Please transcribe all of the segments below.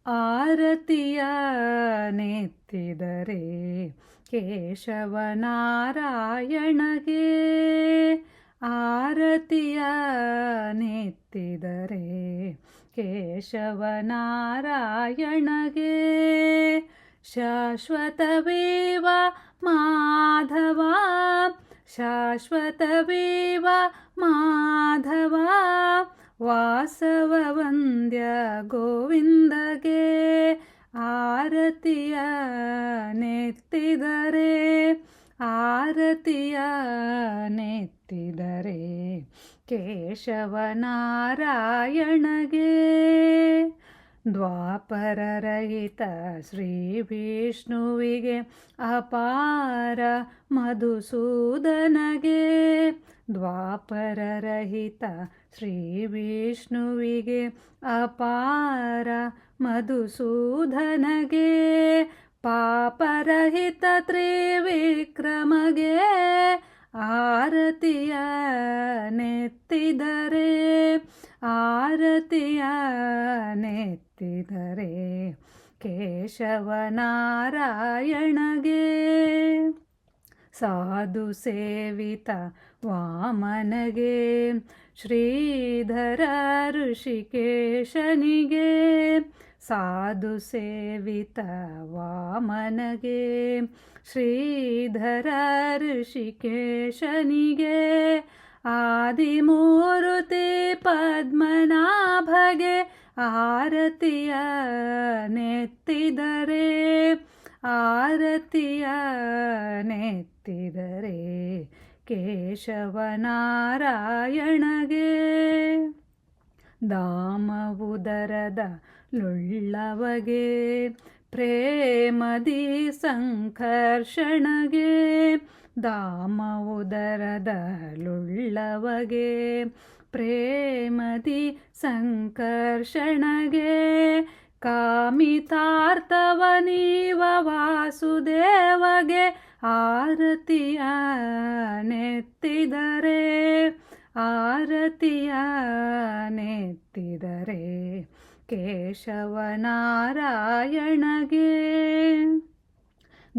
ಆರತಿಯ ನೆತ್ತಿದರೆ ಕೇಶವನಾರಾಯಣಗೆ. ಆರತಿಯ ನೆತ್ತಿದರೆ ಕೇಶವನಾರಾಯಣಗೆ. ಶಾಶ್ವತವೇವ ಮಾಧವ, ಶಾಶ್ವತವೇವ ಮಾಧವ, ವಾಸವ ವಂದ್ಯ ಗೋವಿಂದಗೆ. ಆರತಿಯ ನೆತ್ತಿದರೆ, ಆರತಿಯ ನೆತ್ತಿದರೆ ಕೇಶವನಾರಾಯಣಗೆ. ದ್ವಾಪರರಹಿತ ಶ್ರೀ ವಿಷ್ಣುವಿಗೆ ಅಪಾರ ಮಧುಸೂದನಗೆ. ದ್ವಾಪರರಹಿತ ಶ್ರೀ ವಿಷ್ಣುವಿಗೆ ಅಪಾರ ಮಧುಸೂದನಗೆ. ಪಾಪರಹಿತ ತ್ರಿವಿಕ್ರಮಗೆ ಆರತಿಯ ನೆತ್ತಿದರೆ, ಆರತಿಯ ನೆತ್ತಿದರೆ ಕೇಶವನಾರಾಯಣಗೆ. ಸಾಧು ಸೇವಿತ ವಾಮನಗೆ, ಶ್ರೀಧರ ಋಷಿಕೇಶನಿಗೆ. ಸಾಧು ಸೇವಿತ ವಾಮನಗೆ, ಶ್ರೀಧರ ಋಷಿಕೇಶನಿಗೆ. ಆದಿಮೂರುತಿ ಪದ್ಮನಾಭಗೆ ಆರತಿಯ ನೆತ್ತಿದರೆ, ಆರತಿಯ ನೆತ್ತಿದರೆ ಕೇಶವನಾರಾಯಣಗೆ. ದಾಮವುದರದ ಲುಳ್ಳವಗೆ, ಪ್ರೇಮದಿ ಸಂಕರ್ಷಣಗೆ. ದಾಮವುದರದ ಲುಳ್ಳವಗೆ, ಪ್ರೇಮದಿ ಸಂಕರ್ಷಣಗೆ. ಕಾಮಿತಾರ್ಥವ ನೀವ ವಾಸುದೇವಗೆ ಆರತಿಯ ನೆತ್ತಿದರೆ, ಆರತಿಯ ನೆತ್ತಿದರೆ ಕೇಶವನಾರಾಯಣಗೆ.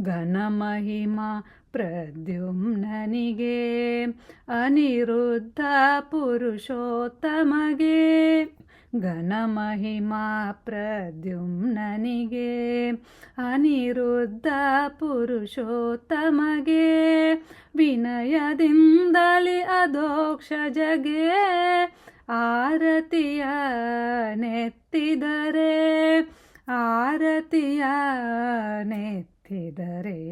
ಘನಮಹಿಮಾ ಪ್ರದ್ಯುಮ್ನನಿಗೆ, ಅನಿರುದ್ಧ ಪುರುಷೋತ್ತಮಗೆ. ಘನಮಹಿಮಾ ಪ್ರದ್ಯುಮ್ನನಿಗೆ, ಅನಿರುದ್ಧ ಪುರುಷೋತ್ತಮಗೆ. ವಿನಯದಿಂದಲಿ ಅಧೋಕ್ಷಜಗೆ ಆರತಿಯ ನೆತ್ತಿದರೆ, ಆರತಿಯ ನೆತ್ತಿದರೆ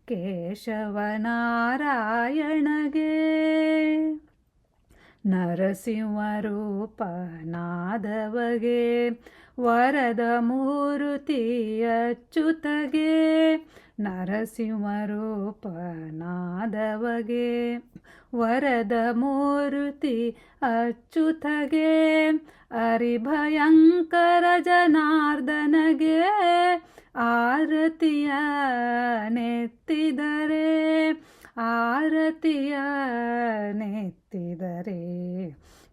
ಕೇಶವನಾರಾಯಣಗೆ. ನರಸಿಂಹರೂಪನಾದವಗೆ, ವರದ ಮೂರುತಿ ಅಚ್ಯುತಗೆ. ನರಸಿಂಹರೂಪನಾದವಗೆ, ವರದ ಮೂರುತಿ ಅಚ್ಯುತಗೆ. ಹರಿಭಯಂಕರ ಜನಾರ್ದನಗೆ ಆರತಿಯ ನೆತ್ತಿದರೆ, ಆರತಿಯ ನೆತ್ತಿದರೆ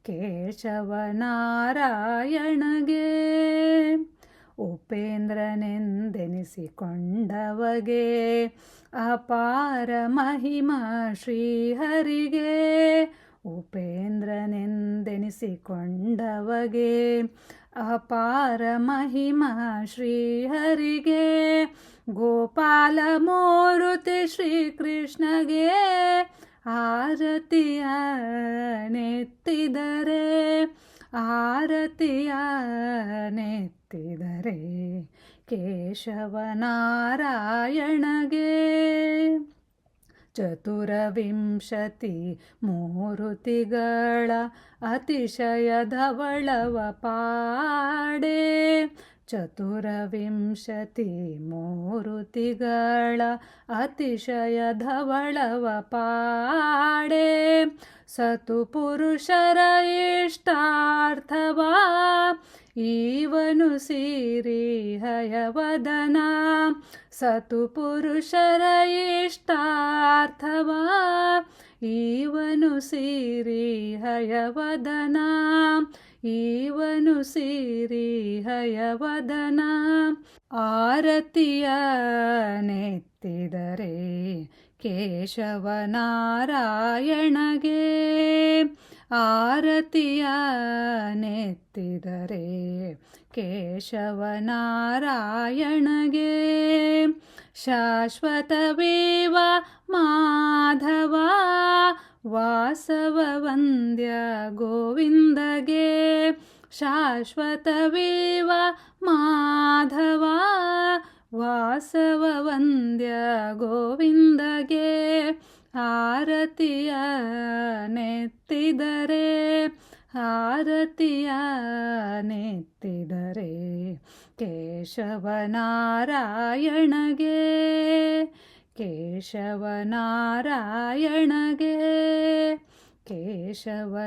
ಕೇಶವನಾರಾಯಣಗೆ. ಉಪೇಂದ್ರನೆಂದೆನಿಸಿಕೊಂಡವಗೆ, ಅಪಾರ ಮಹಿಮಾ ಶ್ರೀಹರಿಗೆ. ಉಪೇಂದ್ರನೆಂದೆನಿಸಿಕೊಂಡವಗೆ, ಅಪಾರ ಮಹಿಮಾ ಶ್ರೀಹರಿಗೆ. ಗೋಪಾಲ ಮೂರುತಿ ಶ್ರೀಕೃಷ್ಣಗೆ ಆರತಿಯ ನೆತ್ತಿದರೆ, ಆರತಿಯ ನೆತ್ತಿದರೆ ಕೇಶವನಾರಾಯಣಗೆ. ಚತುರವಿಂಶತಿ ಮೂರುತಿಗಳ ಅತಿಶಯ ಧವಳವ ಪಾಡೆ. ಚತುರವಿಂಶತಿ ಮೂರುತಿಗಳ ಅತಿಶಯ ಧವಳವ ಪಾಡೆ. ಸತು ಪುರುಷರ ಇಷ್ಟಾರ್ಥವ ಈವನು ಸಿರಿ ಹಯವದನ. ಸತು ಪುರುಷರ ಇಷ್ಟಾರ್ಥವ ಇವನು ಸಿರಿ ಹಯವದನ, ಇವನು ಸಿರಿ ಹಯವದನ. ಆರತಿಯ ನೆತ್ತಿದರೆ ಕೇಶವನಾರಾಯಣಗೆ, ಆರತಿಯ ನೆತ್ತಿದರೆ ಕೇಶವನಾರಾಯಣಗೆ. ಶಾಶ್ವತವೇವ ಮಾಧವ ವಾಸವ ವಂದ್ಯ ಗೋವಿಂದಗೆ, ಶಾಶ್ವತವೇವ ಮಾಧವ ವಾಸವ ವಂದ್ಯ ಗೋವಿಂದಗೆ. ಆರತಿಯ ನೆತ್ತಿದರೆ, ಆರತಿಯ ನೆತ್ತಿದರೆ ಕೇಶವನಾರಾಯಣಗೆ, ಕೇಶವನಾರಾಯಣಗೆ, ಕೇಶವನಾರಾಯಣಗೆ.